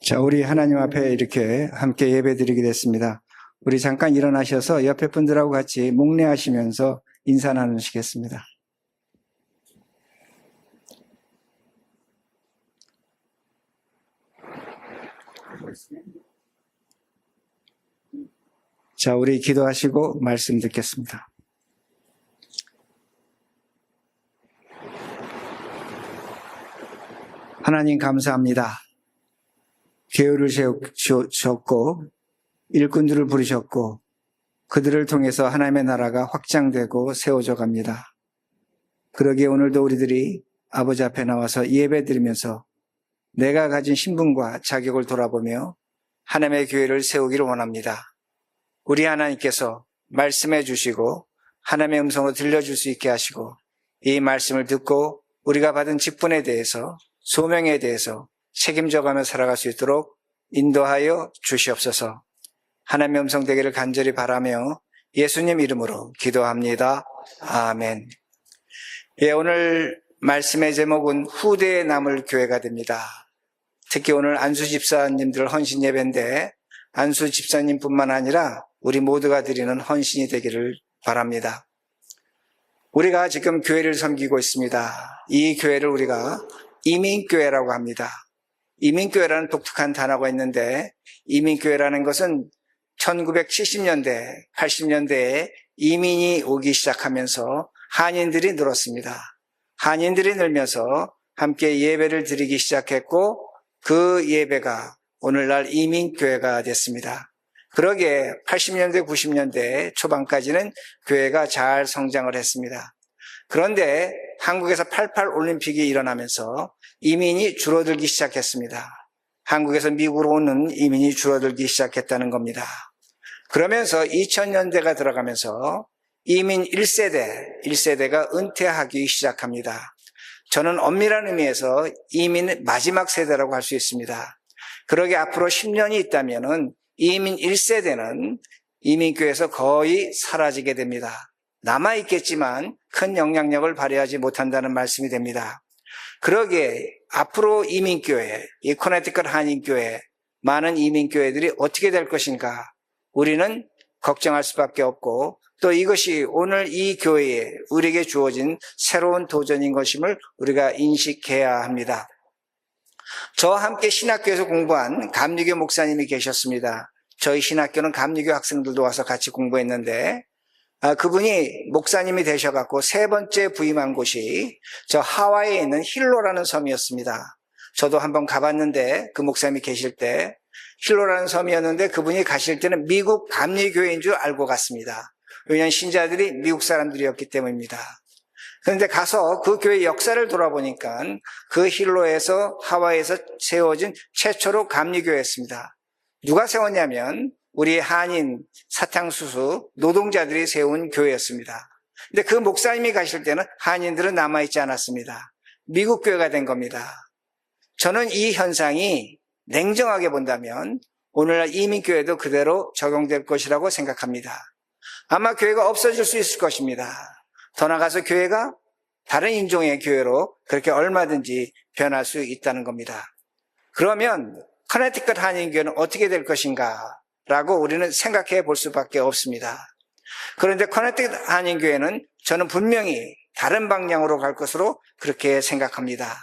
자, 우리 하나님 앞에 이렇게 함께 예배드리게 됐습니다. 우리 잠깐 일어나셔서 옆에 분들하고 같이 묵례하시면서 인사 나누시겠습니다. 자, 우리 기도하시고 말씀 듣겠습니다. 하나님 감사합니다. 교회를 세우셨고 일꾼들을 부르셨고 그들을 통해서 하나님의 나라가 확장되고 세워져 갑니다. 그러기에 오늘도 우리들이 아버지 앞에 나와서 예배드리면서 내가 가진 신분과 자격을 돌아보며 하나님의 교회를 세우기를 원합니다. 우리 하나님께서 말씀해 주시고 하나님의 음성으로 들려줄 수 있게 하시고 이 말씀을 듣고 우리가 받은 직분에 대해서 소명에 대해서 책임져가며 살아갈 수 있도록 인도하여 주시옵소서. 하나님의 음성 되기를 간절히 바라며 예수님 이름으로 기도합니다. 아멘. 예, 오늘 말씀의 제목은 후대에 남을 교회가 됩니다. 특히 오늘 안수 집사님들 헌신 예배인데 안수 집사님뿐만 아니라 우리 모두가 드리는 헌신이 되기를 바랍니다. 우리가 지금 교회를 섬기고 있습니다. 이 교회를 우리가 이민교회라고 합니다. 이민교회라는 독특한 단어가 있는데 이민교회라는 것은 1970년대, 80년대에 이민이 오기 시작하면서 한인들이 늘었습니다. 한인들이 늘면서 함께 예배를 드리기 시작했고 그 예배가 오늘날 이민교회가 됐습니다. 그러기에 80년대, 90년대 초반까지는 교회가 잘 성장을 했습니다. 그런데 한국에서 88 올림픽이 일어나면서 이민이 줄어들기 시작했습니다. 한국에서 미국으로 오는 이민이 줄어들기 시작했다는 겁니다. 그러면서 2000년대가 들어가면서 이민 1세대가 은퇴하기 시작합니다. 저는 엄밀한 의미에서 이민 마지막 세대라고 할 수 있습니다. 그러게 앞으로 10년이 있다면은 이민 1세대는 이민교회에서 거의 사라지게 됩니다. 남아있겠지만 큰 영향력을 발휘하지 못한다는 말씀이 됩니다. 그러기에 앞으로 이민교회, 이 코네티컷 한인교회, 많은 이민교회들이 어떻게 될 것인가 우리는 걱정할 수밖에 없고 또 이것이 오늘 이 교회에 우리에게 주어진 새로운 도전인 것임을 우리가 인식해야 합니다. 저와 함께 신학교에서 공부한 감리교 목사님이 계셨습니다. 저희 신학교는 감리교 학생들도 와서 같이 공부했는데 그분이 목사님이 되셔갖고 세 번째 부임한 곳이 저 하와이에 있는 힐로라는 섬이었습니다. 저도 한번 가봤는데 그 목사님이 계실 때 힐로라는 섬이었는데 그분이 가실 때는 미국 감리교회인 줄 알고 갔습니다. 왜냐하면 신자들이 미국 사람들이었기 때문입니다. 그런데 가서 그 교회 역사를 돌아보니까 그 힐로에서 하와이에서 세워진 최초로 감리교회였습니다. 누가 세웠냐면 우리 한인 사탕수수 노동자들이 세운 교회였습니다. 근데 그 목사님이 가실 때는 한인들은 남아있지 않았습니다. 미국 교회가 된 겁니다. 저는 이 현상이 냉정하게 본다면 오늘날 이민교회도 그대로 적용될 것이라고 생각합니다. 아마 교회가 없어질 수 있을 것입니다. 더 나아가서 교회가 다른 인종의 교회로 그렇게 얼마든지 변할 수 있다는 겁니다. 그러면 커네티컷 한인교회는 어떻게 될 것인가 라고 우리는 생각해 볼 수밖에 없습니다. 그런데 커네티컷 한인교회는 저는 분명히 다른 방향으로 갈 것으로 그렇게 생각합니다.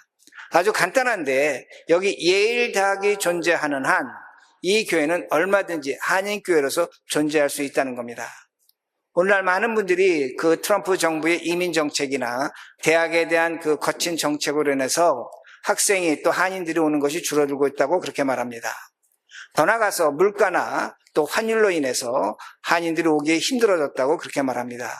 아주 간단한데 여기 예일 대학이 존재하는 한 이 교회는 얼마든지 한인교회로서 존재할 수 있다는 겁니다. 오늘날 많은 분들이 그 트럼프 정부의 이민 정책이나 대학에 대한 그 거친 정책으로 인해서 학생이 또 한인들이 오는 것이 줄어들고 있다고 그렇게 말합니다. 더 나아가서 물가나 또 환율로 인해서 한인들이 오기 힘들어졌다고 그렇게 말합니다.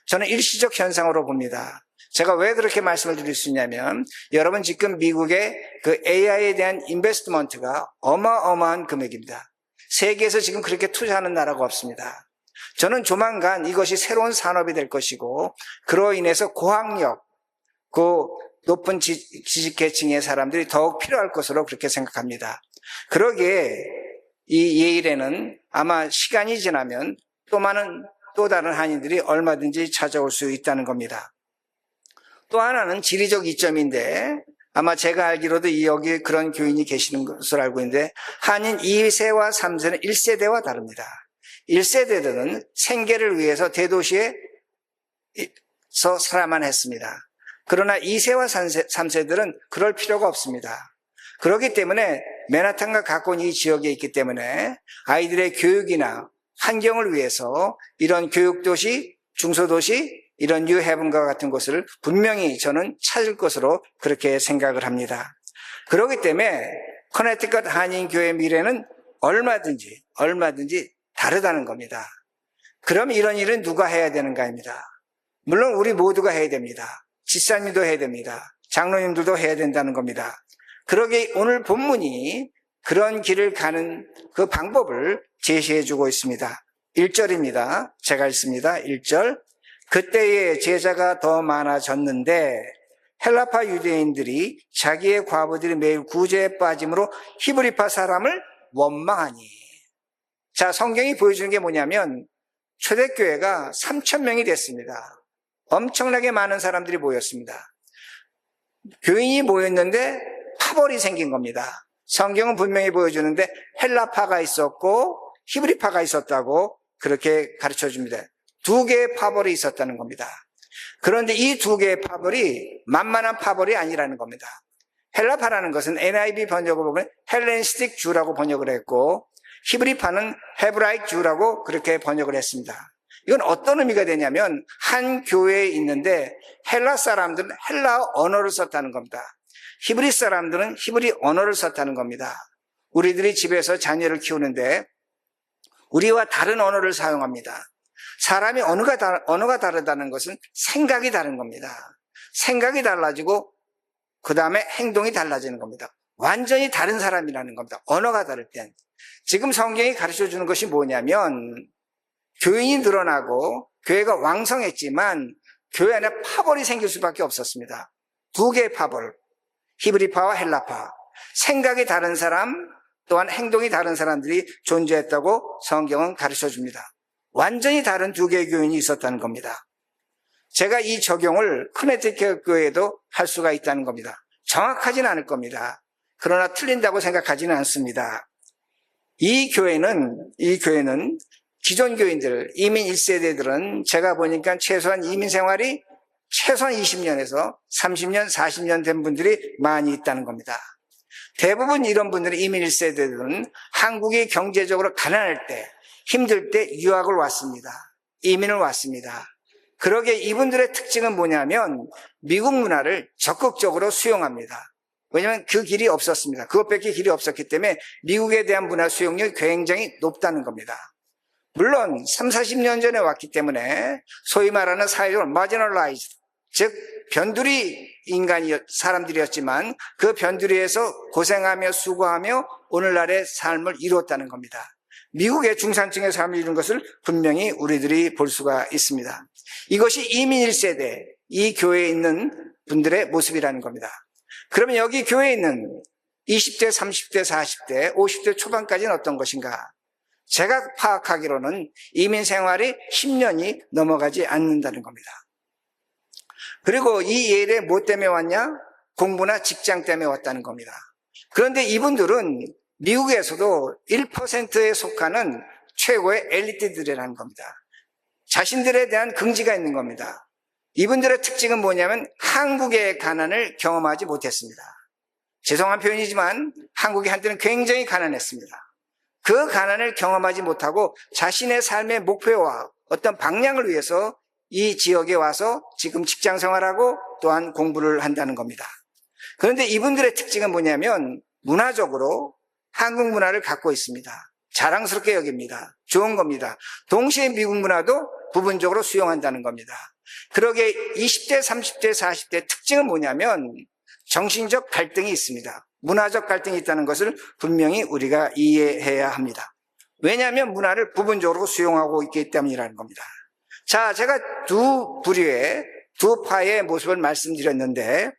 저는 일시적 현상으로 봅니다. 제가 왜 그렇게 말씀을 드릴 수 있냐면 여러분 지금 미국의 그 AI에 대한 인베스트먼트가 어마어마한 금액입니다. 세계에서 지금 그렇게 투자하는 나라가 없습니다. 저는 조만간 이것이 새로운 산업이 될 것이고 그로 인해서 고학력, 그 높은 지식계층의 사람들이 더욱 필요할 것으로 그렇게 생각합니다. 그러기에 이 예일에는 아마 시간이 지나면 또 다른 한인들이 얼마든지 찾아올 수 있다는 겁니다. 또 하나는 지리적 이점인데 아마 제가 알기로도 여기 그런 교인이 계시는 것으로 알고 있는데, 한인 2세와 3세는 1세대와 다릅니다. 1세대들은 생계를 위해서 대도시에서 살아만 했습니다. 그러나 2세와 3세들은 그럴 필요가 없습니다. 그렇기 때문에 맨하탄과 가까운 이 지역에 있기 때문에 아이들의 교육이나 환경을 위해서 이런 교육도시, 중소도시, 이런 뉴헤븐과 같은 곳을 분명히 저는 찾을 것으로 그렇게 생각을 합니다. 그렇기 때문에 커네티컷 한인교회 미래는 얼마든지 다르다는 겁니다. 그럼 이런 일은 누가 해야 되는가입니다. 물론 우리 모두가 해야 됩니다. 집사님도 해야 됩니다. 장로님들도 해야 된다는 겁니다. 그러게 오늘 본문이 그런 길을 가는 그 방법을 제시해 주고 있습니다. 1절입니다. 제가 읽습니다. 1절. 그때에 제자가 더 많아졌는데 헬라파 유대인들이 자기의 과부들이 매일 구제에 빠짐으로 히브리파 사람을 원망하니. 자, 성경이 보여주는 게 뭐냐면 초대교회가 3,000명이 됐습니다. 엄청나게 많은 사람들이 모였습니다. 교인이 모였는데 파벌이 생긴 겁니다. 성경은 분명히 보여주는데 헬라파가 있었고 히브리파가 있었다고 그렇게 가르쳐 줍니다. 두 개의 파벌이 있었다는 겁니다. 그런데 이 두 개의 파벌이 만만한 파벌이 아니라는 겁니다. 헬라파라는 것은 NIV 번역을 보면 헬레니스틱 주라고 번역을 했고 히브리파는 헤브라이크 주라고 그렇게 번역을 했습니다. 이건 어떤 의미가 되냐면 한 교회에 있는데 헬라 사람들은 헬라 언어를 썼다는 겁니다. 히브리 사람들은 히브리 언어를 썼다는 겁니다. 우리들이 집에서 자녀를 키우는데 우리와 다른 언어를 사용합니다. 사람이 언어가 다르다는 것은 생각이 다른 겁니다. 생각이 달라지고 그 다음에 행동이 달라지는 겁니다. 완전히 다른 사람이라는 겁니다. 언어가 다를 땐. 지금 성경이 가르쳐주는 것이 뭐냐면 교인이 늘어나고 교회가 왕성했지만 교회 안에 파벌이 생길 수밖에 없었습니다. 두 개의 파벌, 히브리파와 헬라파. 생각이 다른 사람 또한 행동이 다른 사람들이 존재했다고 성경은 가르쳐줍니다. 완전히 다른 두 개의 교인이 있었다는 겁니다. 제가 이 적용을 커네티컷 교회에도 할 수가 있다는 겁니다. 정확하진 않을 겁니다. 그러나 틀린다고 생각하지는 않습니다. 이 교회는 기존 교인들, 이민 1세대들은 제가 보니까 최소한 이민 생활이 최소한 20년에서 30년, 40년 된 분들이 많이 있다는 겁니다. 대부분 이런 분들은 이민 1세대들은 한국이 경제적으로 가난할 때, 힘들 때 유학을 왔습니다. 이민을 왔습니다. 그러게 이분들의 특징은 뭐냐면 미국 문화를 적극적으로 수용합니다. 왜냐하면 그 길이 없었습니다. 그것밖에 길이 없었기 때문에 미국에 대한 문화 수용력이 굉장히 높다는 겁니다. 물론 30, 40년 전에 왔기 때문에 소위 말하는 사회적으로 marginalized, 즉 변두리 사람들이었지만 그 변두리에서 고생하며 수고하며 오늘날의 삶을 이루었다는 겁니다. 미국의 중산층의 삶을 이룬 것을 분명히 우리들이 볼 수가 있습니다. 이것이 이민 1세대, 이 교회에 있는 분들의 모습이라는 겁니다. 그러면 여기 교회에 있는 20대, 30대, 40대, 50대 초반까지는 어떤 것인가? 제가 파악하기로는 이민 생활이 10년이 넘어가지 않는다는 겁니다. 그리고 이 예례 뭐 때문에 왔냐? 공부나 직장 때문에 왔다는 겁니다. 그런데 이분들은 미국에서도 1%에 속하는 최고의 엘리트들이라는 겁니다. 자신들에 대한 긍지가 있는 겁니다. 이분들의 특징은 뭐냐면 한국의 가난을 경험하지 못했습니다. 죄송한 표현이지만 한국이 한때는 굉장히 가난했습니다. 그 가난을 경험하지 못하고 자신의 삶의 목표와 어떤 방향을 위해서 이 지역에 와서 지금 직장 생활하고 또한 공부를 한다는 겁니다. 그런데 이분들의 특징은 뭐냐면 문화적으로 한국 문화를 갖고 있습니다. 자랑스럽게 여깁니다. 좋은 겁니다. 동시에 미국 문화도 부분적으로 수용한다는 겁니다. 그러게 20대, 30대, 40대 특징은 뭐냐면 정신적 갈등이 있습니다. 문화적 갈등이 있다는 것을 분명히 우리가 이해해야 합니다. 왜냐하면 문화를 부분적으로 수용하고 있기 때문이라는 겁니다. 자, 제가 두 부류의 두 파의 모습을 말씀드렸는데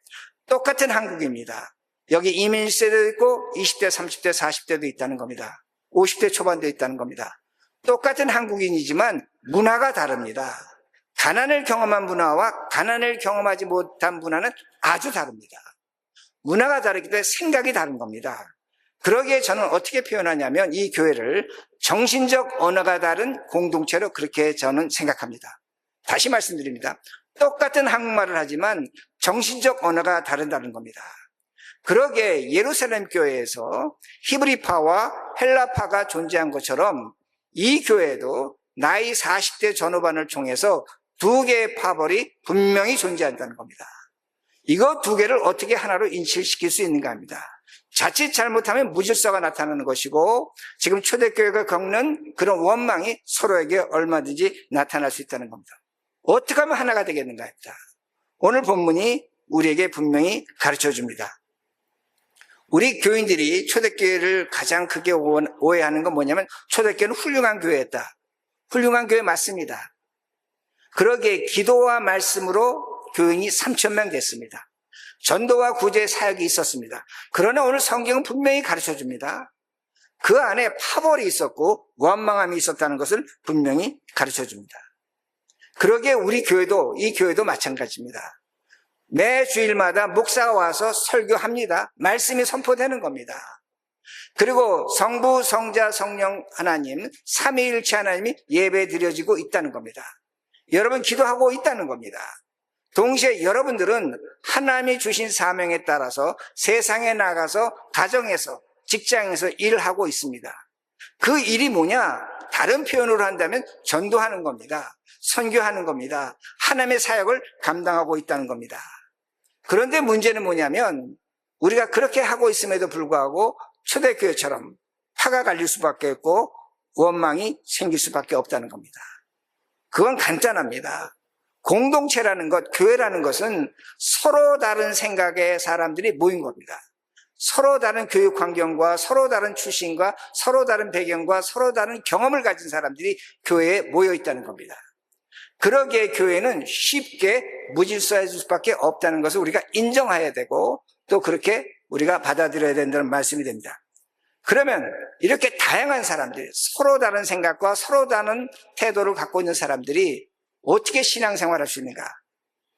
똑같은 한국입니다. 여기 이민 1세대도 있고 20대, 30대, 40대도 있다는 겁니다. 50대 초반도 있다는 겁니다. 똑같은 한국인이지만 문화가 다릅니다. 가난을 경험한 문화와 가난을 경험하지 못한 문화는 아주 다릅니다. 문화가 다르기 때문에 생각이 다른 겁니다. 그러기에 저는 어떻게 표현하냐면 이 교회를 정신적 언어가 다른 공동체로 그렇게 저는 생각합니다. 다시 말씀드립니다. 똑같은 한국말을 하지만 정신적 언어가 다르다는 겁니다. 그러기에 예루살렘 교회에서 히브리파와 헬라파가 존재한 것처럼 이 교회도 나이 40대 전후반을 통해서 두 개의 파벌이 분명히 존재한다는 겁니다. 이거 두 개를 어떻게 하나로 인식시킬 수 있는가 합니다. 자칫 잘못하면 무질서가 나타나는 것이고 지금 초대교회가 겪는 그런 원망이 서로에게 얼마든지 나타날 수 있다는 겁니다. 어떻게 하면 하나가 되겠는가 합니다. 오늘 본문이 우리에게 분명히 가르쳐줍니다. 우리 교인들이 초대교회를 가장 크게 오해하는 건 뭐냐면 초대교회는 훌륭한 교회였다. 훌륭한 교회 맞습니다. 그러기에 기도와 말씀으로 교인이 3,000명 됐습니다. 전도와 구제 사역이 있었습니다. 그러나 오늘 성경은 분명히 가르쳐줍니다. 그 안에 파벌이 있었고 원망함이 있었다는 것을 분명히 가르쳐줍니다. 그러기에 우리 교회도 이 교회도 마찬가지입니다. 매 주일마다 목사가 와서 설교합니다. 말씀이 선포되는 겁니다. 그리고 성부, 성자, 성령 하나님, 삼위일체 하나님이 예배 드려지고 있다는 겁니다. 여러분 기도하고 있다는 겁니다. 동시에 여러분들은 하나님이 주신 사명에 따라서 세상에 나가서 가정에서 직장에서 일하고 있습니다. 그 일이 뭐냐? 다른 표현으로 한다면 전도하는 겁니다. 선교하는 겁니다. 하나님의 사역을 감당하고 있다는 겁니다. 그런데 문제는 뭐냐면 우리가 그렇게 하고 있음에도 불구하고 초대교회처럼 화가 갈릴 수밖에 없고 원망이 생길 수밖에 없다는 겁니다. 그건 간단합니다. 공동체라는 것, 교회라는 것은 서로 다른 생각의 사람들이 모인 겁니다. 서로 다른 교육 환경과 서로 다른 출신과 서로 다른 배경과 서로 다른 경험을 가진 사람들이 교회에 모여 있다는 겁니다. 그러기에 교회는 쉽게 무질서해질 수밖에 없다는 것을 우리가 인정해야 되고 또 그렇게 우리가 받아들여야 된다는 말씀이 됩니다. 그러면 이렇게 다양한 사람들이 서로 다른 생각과 서로 다른 태도를 갖고 있는 사람들이 어떻게 신앙생활할 수 있는가?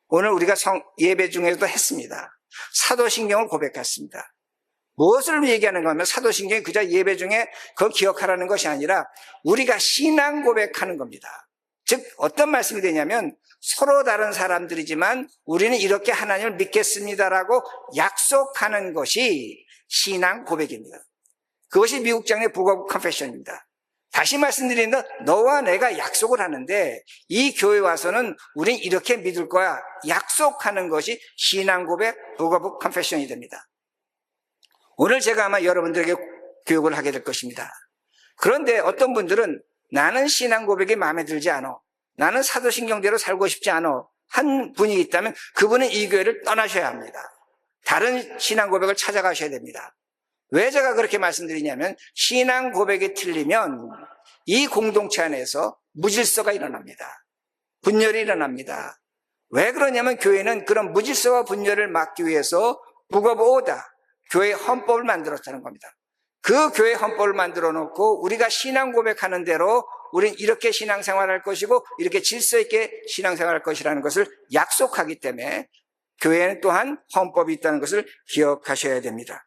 오늘 우리가 예배 중에도 했습니다. 사도신경을 고백했습니다. 무엇을 얘기하는가 하면 사도신경이 그저 예배 중에 그걸 기억하라는 것이 아니라 우리가 신앙 고백하는 겁니다. 즉 어떤 말씀이 되냐면 서로 다른 사람들이지만 우리는 이렇게 하나님을 믿겠습니다라고 약속하는 것이 신앙 고백입니다. 그것이 미국 장로의 북 오브 컨페션입니다. 다시 말씀드리는데 너와 내가 약속을 하는데 이 교회 와서는 우린 이렇게 믿을 거야 약속하는 것이 신앙 고백 북 오브 컨페션이 됩니다. 오늘 제가 아마 여러분들에게 교육을 하게 될 것입니다. 그런데 어떤 분들은 나는 신앙 고백이 마음에 들지 않아, 나는 사도신경대로 살고 싶지 않아 한 분이 있다면 그분은 이 교회를 떠나셔야 합니다. 다른 신앙 고백을 찾아가셔야 됩니다. 왜 제가 그렇게 말씀드리냐면 신앙 고백이 틀리면 이 공동체 안에서 무질서가 일어납니다. 분열이 일어납니다. 왜 그러냐면 교회는 그런 무질서와 분열을 막기 위해서 북 오브 오더, 교회 헌법을 만들었다는 겁니다. 그 교회 헌법을 만들어 놓고 우리가 신앙 고백하는 대로 우리는 이렇게 신앙생활할 것이고 이렇게 질서 있게 신앙생활할 것이라는 것을 약속하기 때문에 교회는 또한 헌법이 있다는 것을 기억하셔야 됩니다.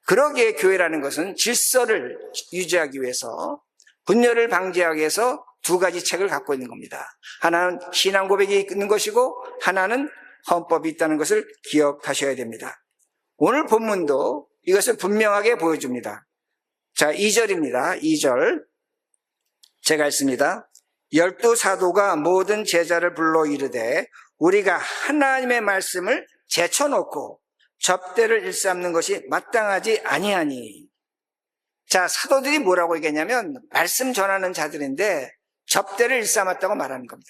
그러기에 교회라는 것은 질서를 유지하기 위해서 분열을 방지하기 위해서 두 가지 책을 갖고 있는 겁니다. 하나는 신앙 고백이 있는 것이고 하나는 헌법이 있다는 것을 기억하셔야 됩니다. 오늘 본문도 이것을 분명하게 보여줍니다. 자, 2절입니다. 2절 제가 읽습니다. 12 사도가 모든 제자를 불러 이르되 우리가 하나님의 말씀을 제쳐놓고 접대를 일삼는 것이 마땅하지 아니하니. 자, 사도들이 뭐라고 얘기했냐면 말씀 전하는 자들인데 접대를 일삼았다고 말하는 겁니다.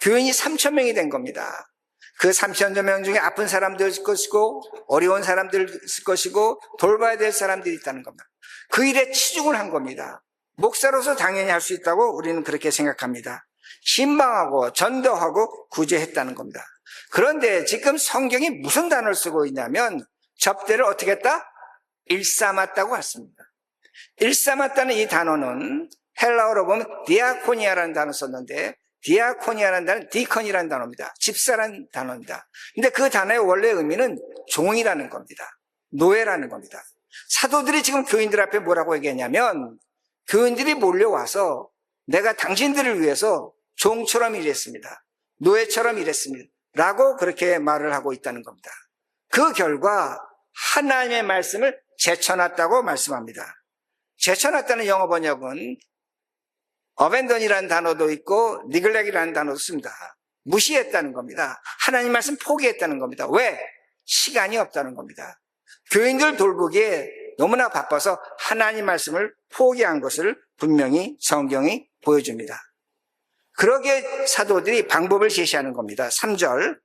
교인이 3,000명이 된 겁니다. 그 3,000명 중에 아픈 사람들 있을 것이고 어려운 사람들 있을 것이고 돌봐야 될 사람들이 있다는 겁니다. 그 일에 치중을 한 겁니다. 목사로서 당연히 할 수 있다고 우리는 그렇게 생각합니다. 신방하고 전도하고 구제했다는 겁니다. 그런데 지금 성경이 무슨 단어를 쓰고 있냐면 접대를 어떻게 했다? 일삼았다고 했습니다. 일삼았다는 이 단어는 헬라어로 보면 디아코니아라는 단어 썼는데 디아코니아라는 단어는 디컨이라는 단어입니다. 집사라는 단어입니다. 근데 그 단어의 원래 의미는 종이라는 겁니다. 노예라는 겁니다. 사도들이 지금 교인들 앞에 뭐라고 얘기했냐면 교인들이 몰려와서 내가 당신들을 위해서 종처럼 일했습니다. 노예처럼 일했습니다. 라고 그렇게 말을 하고 있다는 겁니다. 그 결과 하나님의 말씀을 제쳐놨다고 말씀합니다. 제쳐놨다는 영어 번역은 abandon이라는 단어도 있고 neglect이라는 단어도 씁니다. 무시했다는 겁니다. 하나님 말씀 포기했다는 겁니다. 왜? 시간이 없다는 겁니다. 교인들 돌보기에 너무나 바빠서 하나님 말씀을 포기한 것을 분명히 성경이 보여줍니다. 그러기에 사도들이 방법을 제시하는 겁니다. 3절,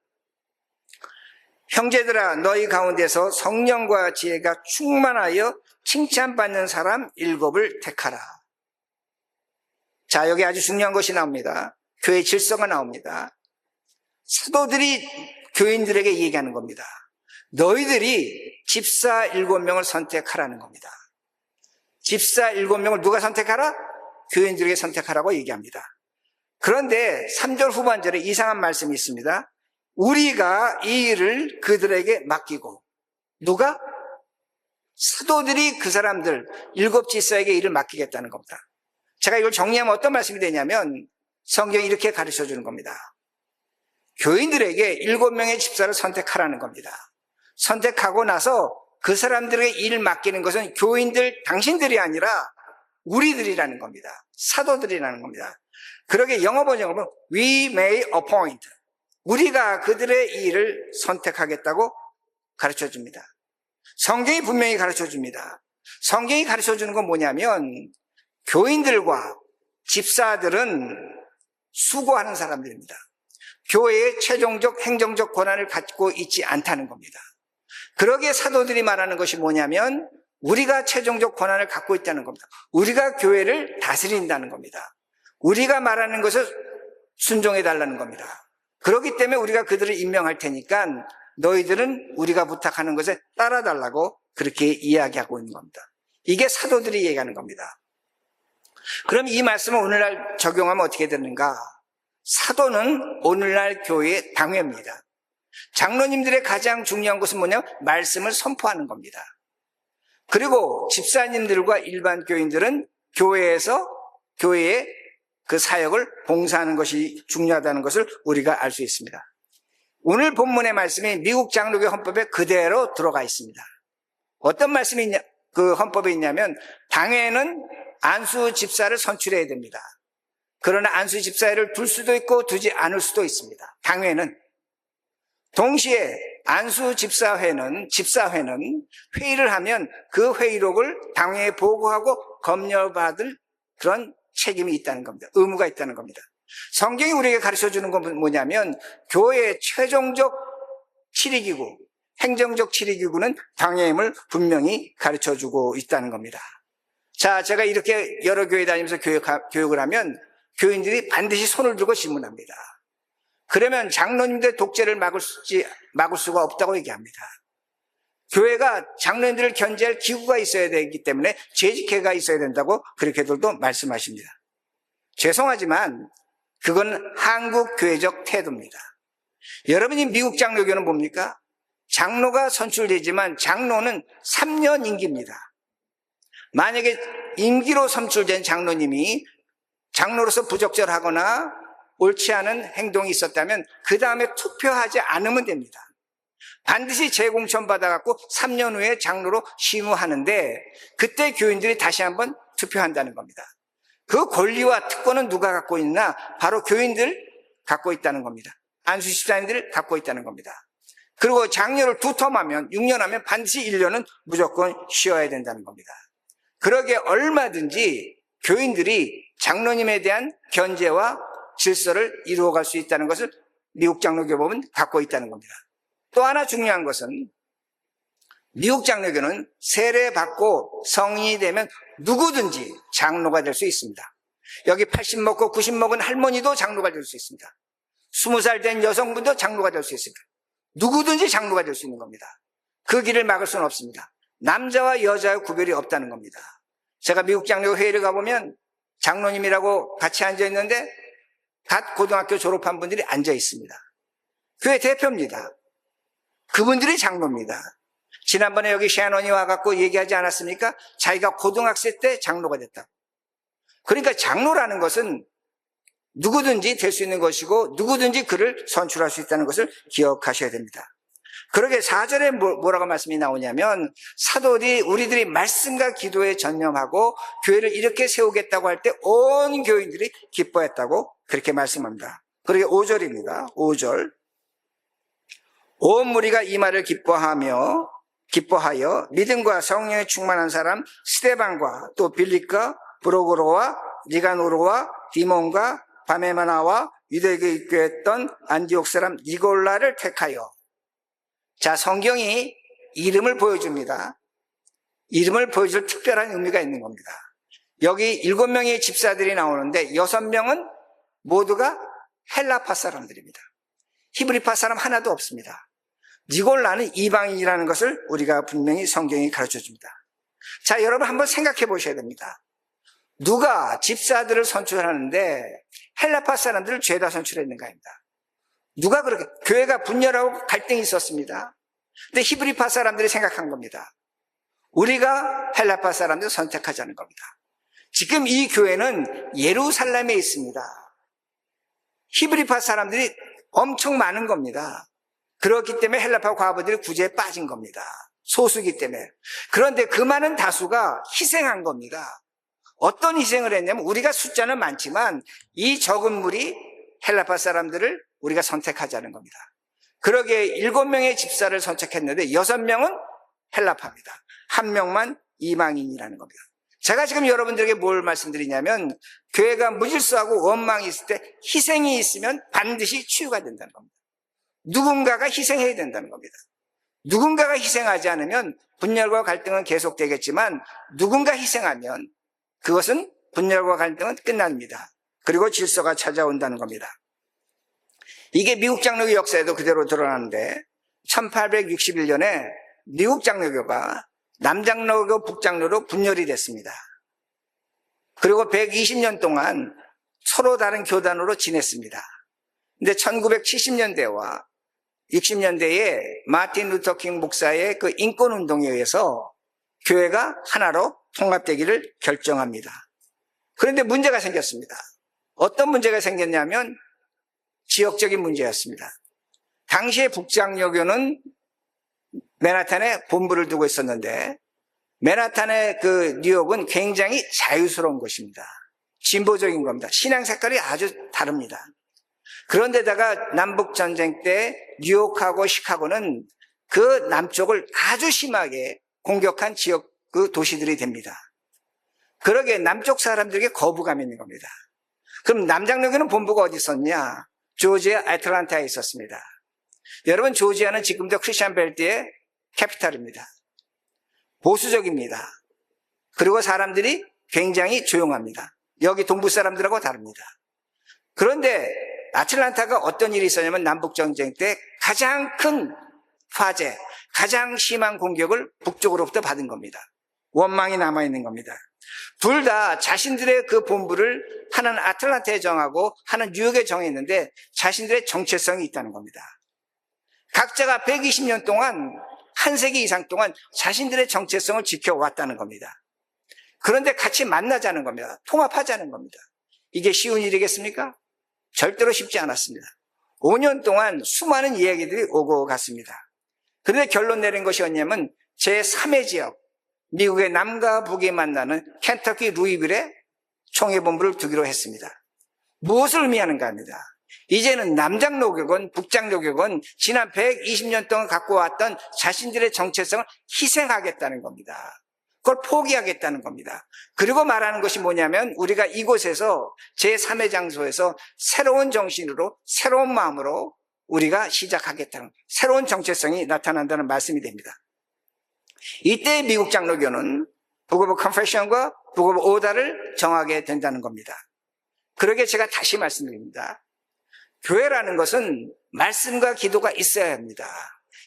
형제들아 너희 가운데서 성령과 지혜가 충만하여 칭찬받는 사람 7을 택하라. 자, 여기 아주 중요한 것이 나옵니다. 교회 질서가 나옵니다. 사도들이 교인들에게 얘기하는 겁니다. 너희들이 집사 7명을 선택하라는 겁니다. 집사 7명을 누가 선택하라? 교인들에게 선택하라고 얘기합니다. 그런데 3절 후반절에 이상한 말씀이 있습니다. 우리가 이 일을 그들에게 맡기고, 누가? 사도들이 그 사람들 7 집사에게 일을 맡기겠다는 겁니다. 제가 이걸 정리하면 어떤 말씀이 되냐면 성경이 이렇게 가르쳐 주는 겁니다. 교인들에게 7명의 집사를 선택하라는 겁니다. 선택하고 나서 그 사람들에게 일을 맡기는 것은 교인들, 당신들이 아니라 우리들이라는 겁니다. 사도들이라는 겁니다. 그러게 영어 번역으로 We may appoint, 우리가 그들의 일을 선택하겠다고 가르쳐 줍니다. 성경이 분명히 가르쳐 줍니다. 성경이 가르쳐 주는 건 뭐냐면 교인들과 집사들은 수고하는 사람들입니다. 교회의 최종적 행정적 권한을 갖고 있지 않다는 겁니다. 그러기에 사도들이 말하는 것이 뭐냐면 우리가 최종적 권한을 갖고 있다는 겁니다. 우리가 교회를 다스린다는 겁니다. 우리가 말하는 것을 순종해달라는 겁니다. 그렇기 때문에 우리가 그들을 임명할 테니까 너희들은 우리가 부탁하는 것에 따라달라고 그렇게 이야기하고 있는 겁니다. 이게 사도들이 얘기하는 겁니다. 그럼 이 말씀을 오늘날 적용하면 어떻게 되는가? 사도는 오늘날 교회의 당회입니다. 장로님들의 가장 중요한 것은 뭐냐면 말씀을 선포하는 겁니다. 그리고 집사님들과 일반 교인들은 교회의 그 사역을 봉사하는 것이 중요하다는 것을 우리가 알 수 있습니다. 오늘 본문의 말씀이 미국 장로교 헌법에 그대로 들어가 있습니다. 어떤 말씀이 그 헌법에 있냐면 당회는 안수 집사를 선출해야 됩니다. 그러나 안수 집사를 둘 수도 있고 두지 않을 수도 있습니다. 당회는. 동시에 안수 집사회는 회의를 하면 그 회의록을 당회에 보고하고 검열받을 그런 책임이 있다는 겁니다. 의무가 있다는 겁니다. 성경이 우리에게 가르쳐주는 건 뭐냐면 교회의 최종적 치리기구, 행정적 치리기구는 당회임을 분명히 가르쳐주고 있다는 겁니다. 자, 제가 이렇게 여러 교회 다니면서 교육을 하면 교인들이 반드시 손을 들고 질문합니다. 그러면 장로님들의 독재를 막을 수가 없다고 얘기합니다. 교회가 장로님들을 견제할 기구가 있어야 되기 때문에 재직회가 있어야 된다고 그렇게들도 말씀하십니다. 죄송하지만 그건 한국 교회적 태도입니다. 여러분이 미국 장로교는 뭡니까? 장로가 선출되지만 장로는 3년 임기입니다. 만약에 임기로 선출된 장로님이 장로로서 부적절하거나 옳지 않은 행동이 있었다면 그 다음에 투표하지 않으면 됩니다. 반드시 재공천 받아갖고 3년 후에 장로로 심의하는데 그때 교인들이 다시 한번 투표한다는 겁니다. 그 권리와 특권은 누가 갖고 있나? 바로 교인들 갖고 있다는 겁니다. 안수집사님들 갖고 있다는 겁니다. 그리고 장로를 2텀 하면 6년 하면 반드시 1년은 무조건 쉬어야 된다는 겁니다. 그러기에 얼마든지 교인들이 장로님에 대한 견제와 질서를 이루어갈 수 있다는 것을 미국 장로교법은 갖고 있다는 겁니다. 또 하나 중요한 것은 미국 장로교는 세례받고 성인이 되면 누구든지 장로가 될 수 있습니다. 여기 80 먹고 90 먹은 할머니도 장로가 될 수 있습니다. 20살 된 여성분도 장로가 될 수 있습니다. 누구든지 장로가 될 수 있는 겁니다. 그 길을 막을 수는 없습니다. 남자와 여자의 구별이 없다는 겁니다. 제가 미국 장로 회의를 가보면 장로님이라고 같이 앉아 있는데 갓 고등학교 졸업한 분들이 앉아 있습니다. 교회 대표입니다. 그분들이 장로입니다. 지난번에 여기 샤논이 와갖고 얘기하지 않았습니까? 자기가 고등학생 때 장로가 됐다. 그러니까 장로라는 것은 누구든지 될 수 있는 것이고 누구든지 그를 선출할 수 있다는 것을 기억하셔야 됩니다. 그러게 4절에 뭐라고 말씀이 나오냐면 사도들이 우리들이 말씀과 기도에 전념하고 교회를 이렇게 세우겠다고 할 때 온 교인들이 기뻐했다고 그렇게 말씀합니다. 그러게 5절입니다. 5절. 온 무리가 이 말을 기뻐하여 믿음과 성령에 충만한 사람 스데반과 또 빌립과 브로고로와 니가노로와 디몬과 바메마나와 유대교에 입교했던 안디옥 사람 니골라를 택하여. 자, 성경이 이름을 보여줍니다. 이름을 보여줄 특별한 의미가 있는 겁니다. 여기 7명의 집사들이 나오는데 6명은 모두가 헬라파 사람들입니다. 히브리파 사람 하나도 없습니다. 니골라는 이방인이라는 것을 우리가 분명히 성경이 가르쳐줍니다. 자, 여러분 한번 생각해 보셔야 됩니다. 누가 집사들을 선출하는데 헬라파 사람들을 죄다 선출했는가 합니다. 누가 그렇게, 교회가 분열하고 갈등이 있었습니다. 근데 히브리파 사람들이 생각한 겁니다. 우리가 헬라파 사람들을 선택하자는 겁니다. 지금 이 교회는 예루살렘에 있습니다. 히브리파 사람들이 엄청 많은 겁니다. 그렇기 때문에 헬라파 과부들이 구제에 빠진 겁니다. 소수기 때문에. 그런데 그 많은 다수가 희생한 겁니다. 어떤 희생을 했냐면 우리가 숫자는 많지만 이 적은 무리 헬라파 사람들을 우리가 선택하자는 겁니다. 그러기에 7명의 집사를 선택했는데 6명은 헬라파입니다. 1명만 이방인이라는 겁니다. 제가 지금 여러분들에게 뭘 말씀드리냐면 교회가 무질서하고 원망이 있을 때 희생이 있으면 반드시 치유가 된다는 겁니다. 누군가가 희생해야 된다는 겁니다. 누군가가 희생하지 않으면 분열과 갈등은 계속되겠지만 누군가 희생하면 그것은 분열과 갈등은 끝납니다. 그리고 질서가 찾아온다는 겁니다. 이게 미국 장로교 역사에도 그대로 드러나는데 1861년에 미국 장로교가 남장로교, 북장로로 분열이 됐습니다. 그리고 120년 동안 서로 다른 교단으로 지냈습니다. 근데 1970년대와 60년대에 마틴 루터 킹 목사의 그 인권운동에 의해서 교회가 하나로 통합되기를 결정합니다. 그런데 문제가 생겼습니다. 어떤 문제가 생겼냐면 지역적인 문제였습니다. 당시에 북장로교는 맨하탄에 본부를 두고 있었는데 맨하탄의 그 뉴욕은 굉장히 자유스러운 곳입니다. 진보적인 겁니다. 신앙 색깔이 아주 다릅니다. 그런데다가 남북전쟁 때 뉴욕하고 시카고는 그 남쪽을 아주 심하게 공격한 지역 그 도시들이 됩니다. 그러게 남쪽 사람들에게 거부감이 있는 겁니다. 그럼 남장로교는 본부가 어디 있었냐? 조지아 애틀란타에 있었습니다. 여러분, 조지아는 지금도 크리스천 벨트의 캐피탈입니다. 보수적입니다. 그리고 사람들이 굉장히 조용합니다. 여기 동부 사람들하고 다릅니다. 그런데 애틀란타가 어떤 일이 있었냐면 남북전쟁 때 가장 큰 화재, 가장 심한 공격을 북쪽으로부터 받은 겁니다. 원망이 남아있는 겁니다. 둘 다 자신들의 그 본부를 하나는 애틀란타에 정하고 하나는 뉴욕에 정했는데 자신들의 정체성이 있다는 겁니다. 각자가 120년 동안, 한 세기 이상 동안 자신들의 정체성을 지켜왔다는 겁니다. 그런데 같이 만나자는 겁니다. 통합하자는 겁니다. 이게 쉬운 일이겠습니까? 절대로 쉽지 않았습니다. 5년 동안 수많은 이야기들이 오고 갔습니다. 그런데 결론 내린 것이 뭐냐면 제3의 지역, 미국의 남과 북이 만나는 켄터키 루이빌에 총회본부를 두기로 했습니다. 무엇을 의미하는가 합니다. 이제는 남장로교건 북장로교건 지난 120년 동안 갖고 왔던 자신들의 정체성을 희생하겠다는 겁니다. 그걸 포기하겠다는 겁니다. 그리고 말하는 것이 뭐냐면 우리가 이곳에서 제3의 장소에서 새로운 정신으로 새로운 마음으로 우리가 시작하겠다는 새로운 정체성이 나타난다는 말씀이 됩니다. 이때 미국 장로교는 북 오브 컨페션과 북 오브 오다를 정하게 된다는 겁니다. 그러게 제가 다시 말씀드립니다. 교회라는 것은 말씀과 기도가 있어야 합니다.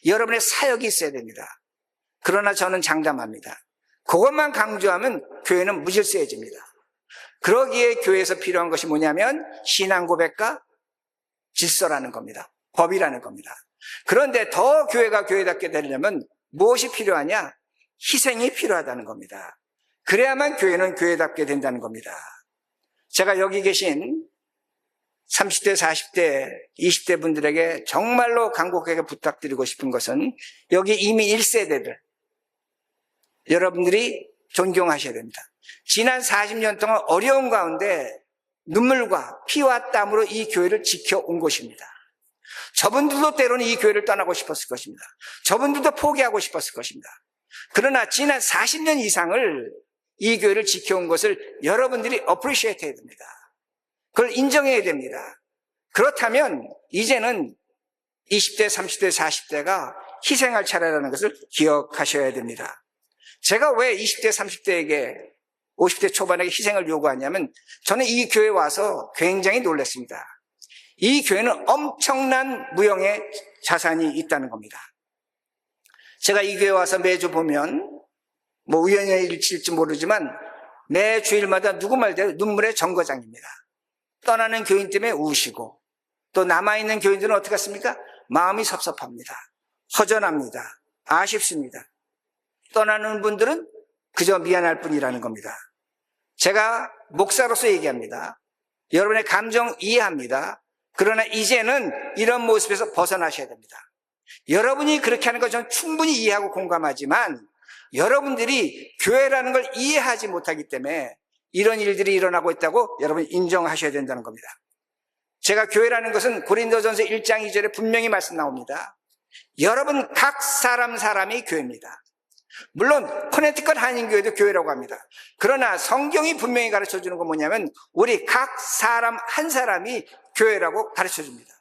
여러분의 사역이 있어야 됩니다. 그러나 저는 장담합니다. 그것만 강조하면 교회는 무질서해집니다. 그러기에 교회에서 필요한 것이 뭐냐면 신앙 고백과 질서라는 겁니다. 법이라는 겁니다. 그런데 더 교회가 교회답게 되려면 무엇이 필요하냐? 희생이 필요하다는 겁니다. 그래야만 교회는 교회답게 된다는 겁니다. 제가 여기 계신 30대, 40대, 20대 분들에게 정말로 간곡하게 부탁드리고 싶은 것은 여기 이미 1세대들, 여러분들이 존경하셔야 됩니다. 지난 40년 동안 어려운 가운데 눈물과 피와 땀으로 이 교회를 지켜온 것입니다. 저분들도 때로는 이 교회를 떠나고 싶었을 것입니다. 저분들도 포기하고 싶었을 것입니다. 그러나 지난 40년 이상을 이 교회를 지켜온 것을 여러분들이 appreciate 해야 됩니다. 그걸 인정해야 됩니다. 그렇다면 이제는 20대, 30대, 40대가 희생할 차례라는 것을 기억하셔야 됩니다. 제가 왜 20대, 30대에게 50대 초반에게 희생을 요구하냐면 저는 이 교회에 와서 굉장히 놀랐습니다. 이 교회는 엄청난 무형의 자산이 있다는 겁니다. 제가 이 교회에 와서 매주 보면 뭐 우연의 일치일지 모르지만 매 주일마다 누구 말대로 눈물의 정거장입니다. 떠나는 교인 때문에 우시고 또 남아있는 교인들은 어떻게 했습니까? 마음이 섭섭합니다. 허전합니다. 아쉽습니다. 떠나는 분들은 그저 미안할 뿐이라는 겁니다. 제가 목사로서 얘기합니다. 여러분의 감정 이해합니다. 그러나 이제는 이런 모습에서 벗어나셔야 됩니다. 여러분이 그렇게 하는 걸 저는 충분히 이해하고 공감하지만 여러분들이 교회라는 걸 이해하지 못하기 때문에 이런 일들이 일어나고 있다고 여러분이 인정하셔야 된다는 겁니다. 제가 교회라는 것은 고린도전서 1장 2절에 분명히 말씀 나옵니다. 여러분 각 사람이 교회입니다. 물론 커네티컷 한인교회도 교회라고 합니다. 그러나 성경이 분명히 가르쳐주는 건 뭐냐면 우리 각 사람 한 사람이 교회라고 가르쳐줍니다.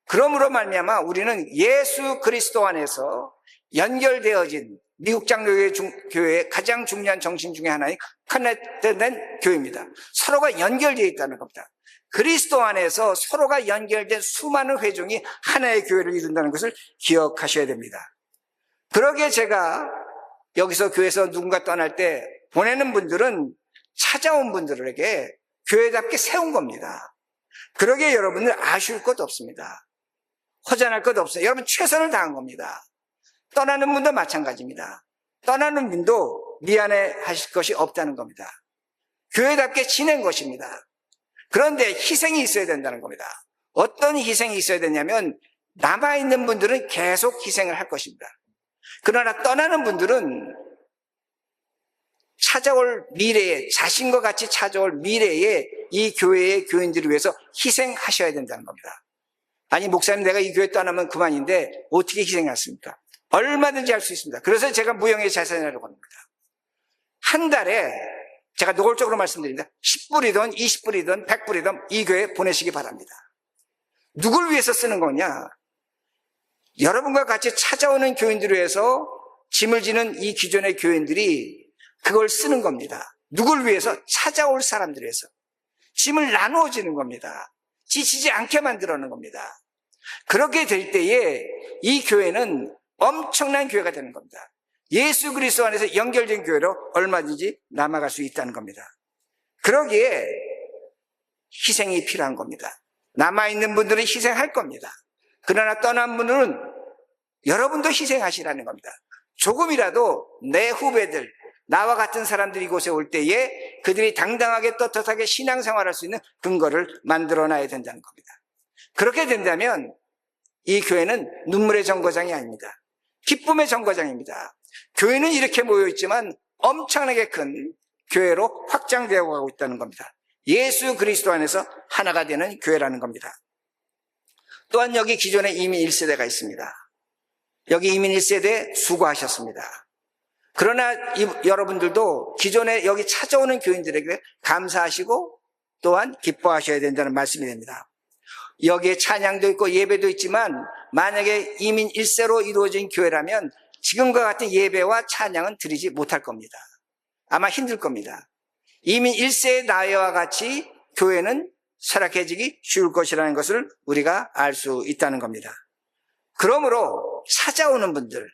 그러므로 말미암아 우리는 예수 그리스도 안에서 연결되어진 미국 장로교회의 가장 중요한 정신 중에 하나인 커넥트된 교회입니다. 서로가 연결되어 있다는 겁니다. 그리스도 안에서 서로가 연결된 수많은 회중이 하나의 교회를 이룬다는 것을 기억하셔야 됩니다. 그러기에 제가 여기서 교회에서 누군가 떠날 때 보내는 분들은 찾아온 분들에게 교회답게 세운 겁니다. 그러기에 여러분들 아쉬울 것 없습니다. 허전할 것 없어요. 여러분 최선을 다한 겁니다. 떠나는 분도 마찬가지입니다. 떠나는 분도 미안해 하실 것이 없다는 겁니다. 교회답게 지낸 것입니다. 그런데 희생이 있어야 된다는 겁니다. 어떤 희생이 있어야 되냐면 남아있는 분들은 계속 희생을 할 것입니다. 그러나 떠나는 분들은 찾아올 미래에, 자신과 같이 찾아올 미래에 이 교회의 교인들을 위해서 희생하셔야 된다는 겁니다. 아니 목사님 내가 이 교회 떠나면 그만인데 어떻게 희생했습니까? 얼마든지 할 수 있습니다. 그래서 제가 무형의 자산이라고 합니다. 한 달에 제가 노골적으로 말씀드립니다. 10불이든 20불이든 100불이든 이 교회에 보내시기 바랍니다. 누굴 위해서 쓰는 거냐? 여러분과 같이 찾아오는 교인들을 위해서 짐을 지는 이 기존의 교인들이 그걸 쓰는 겁니다. 누굴 위해서? 찾아올 사람들을 위해서. 짐을 나누어 주는 겁니다. 지치지 않게 만들어놓는 겁니다. 그렇게 될 때에 이 교회는 엄청난 교회가 되는 겁니다. 예수 그리스도 안에서 연결된 교회로 얼마든지 남아갈 수 있다는 겁니다. 그러기에 희생이 필요한 겁니다. 남아있는 분들은 희생할 겁니다. 그러나 떠난 분들은 여러분도 희생하시라는 겁니다. 조금이라도 내 후배들, 나와 같은 사람들이 이곳에 올 때에 그들이 당당하게 떳떳하게 신앙생활할 수 있는 근거를 만들어놔야 된다는 겁니다. 그렇게 된다면 이 교회는 눈물의 정거장이 아닙니다. 기쁨의 정거장입니다. 교회는 이렇게 모여있지만 엄청나게 큰 교회로 확장되어 가고 있다는 겁니다. 예수 그리스도 안에서 하나가 되는 교회라는 겁니다. 또한 여기 기존에 이민 1세대가 있습니다. 여기 이민 1세대 수고하셨습니다. 그러나 여러분들도 기존에 여기 찾아오는 교인들에게 감사하시고 또한 기뻐하셔야 된다는 말씀이 됩니다. 여기에 찬양도 있고 예배도 있지만 만약에 이민 1세로 이루어진 교회라면 지금과 같은 예배와 찬양은 드리지 못할 겁니다. 아마 힘들 겁니다. 이민 1세의 나이와 같이 교회는 쇠락해지기 쉬울 것이라는 것을 우리가 알 수 있다는 겁니다. 그러므로 찾아오는 분들,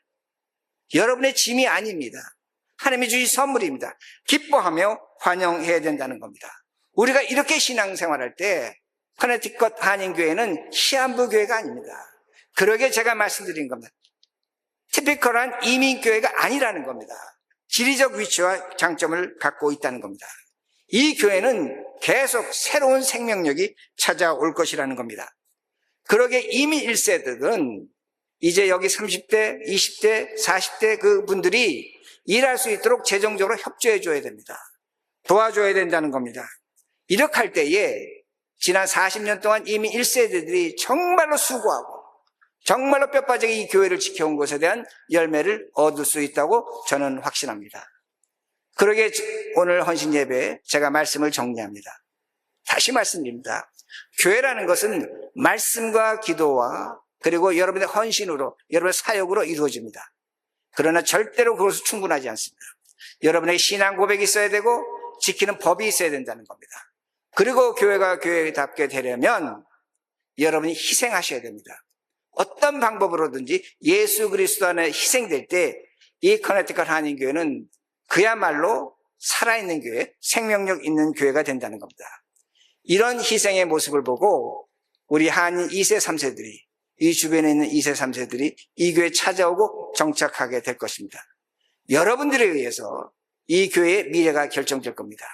여러분의 짐이 아닙니다. 하나님이 주신 선물입니다. 기뻐하며 환영해야 된다는 겁니다. 우리가 이렇게 신앙생활할 때 커네티컷 한인교회는 시한부 교회가 아닙니다. 그러게 제가 말씀드린 겁니다. 티피컬한 이민교회가 아니라는 겁니다. 지리적 위치와 장점을 갖고 있다는 겁니다. 이 교회는 계속 새로운 생명력이 찾아올 것이라는 겁니다. 그러게 이미 1세들은 이제 여기 30대, 20대, 40대 그 분들이 일할 수 있도록 재정적으로 협조해 줘야 됩니다. 도와줘야 된다는 겁니다. 이렇게 할 때에 지난 40년 동안 이미 1세대들이 정말로 수고하고 정말로 뼈빠지게 이 교회를 지켜온 것에 대한 열매를 얻을 수 있다고 저는 확신합니다. 그러게 오늘 헌신 예배에 제가 말씀을 정리합니다. 다시 말씀드립니다. 교회라는 것은 말씀과 기도와 그리고 여러분의 헌신으로, 여러분의 사역으로 이루어집니다. 그러나 절대로 그것은 충분하지 않습니다. 여러분의 신앙 고백이 있어야 되고 지키는 법이 있어야 된다는 겁니다. 그리고 교회가 교회답게 되려면 여러분이 희생하셔야 됩니다. 어떤 방법으로든지 예수 그리스도 안에 희생될 때 이 커네티컷 한인교회는 그야말로 살아있는 교회, 생명력 있는 교회가 된다는 겁니다. 이런 희생의 모습을 보고 우리 한인 2세, 3세들이 이 주변에 있는 2세, 3세들이 이 교회에 찾아오고 정착하게 될 것입니다. 여러분들에 의해서 이 교회의 미래가 결정될 겁니다.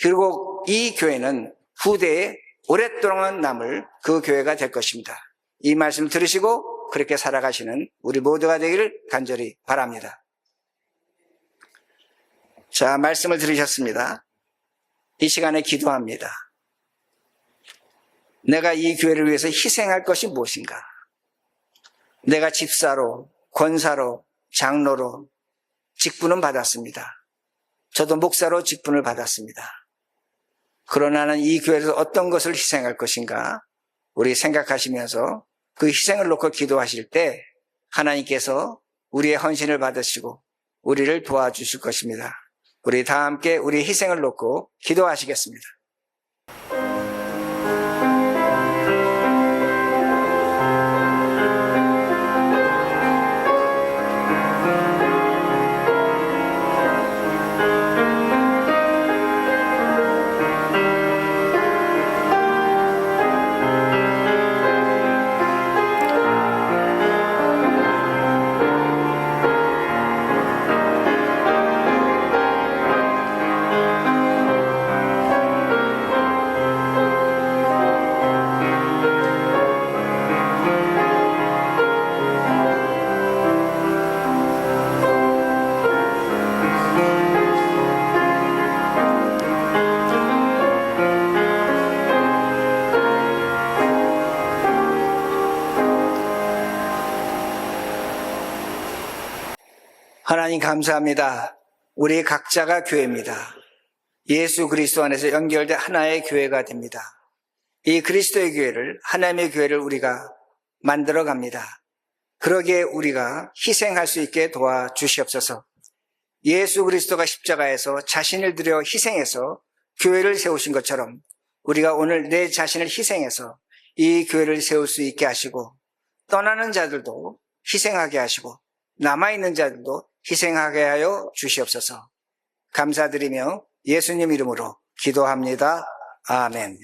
그리고 이 교회는 후대에 오랫동안 남을 그 교회가 될 것입니다. 이 말씀 들으시고 그렇게 살아가시는 우리 모두가 되기를 간절히 바랍니다. 자, 말씀을 들으셨습니다. 이 시간에 기도합니다. 내가 이 교회를 위해서 희생할 것이 무엇인가? 내가 집사로, 권사로, 장로로 직분은 받았습니다. 저도 목사로 직분을 받았습니다. 그러나 나는 이 교회에서 어떤 것을 희생할 것인가? 우리 생각하시면서 그 희생을 놓고 기도하실 때 하나님께서 우리의 헌신을 받으시고 우리를 도와주실 것입니다. 우리 다 함께 우리의 희생을 놓고 기도하시겠습니다. 하나님 감사합니다. 우리 각자가 교회입니다. 예수 그리스도 안에서 연결된 하나의 교회가 됩니다. 이 그리스도의 교회를, 하나님의 교회를 우리가 만들어 갑니다. 그러기에 우리가 희생할 수 있게 도와주시옵소서. 예수 그리스도가 십자가에서 자신을 들여 희생해서 교회를 세우신 것처럼 우리가 오늘 내 자신을 희생해서 이 교회를 세울 수 있게 하시고 떠나는 자들도 희생하게 하시고 남아있는 자들도 희생하게 하여 주시옵소서. 감사드리며 예수님 이름으로 기도합니다. 아멘.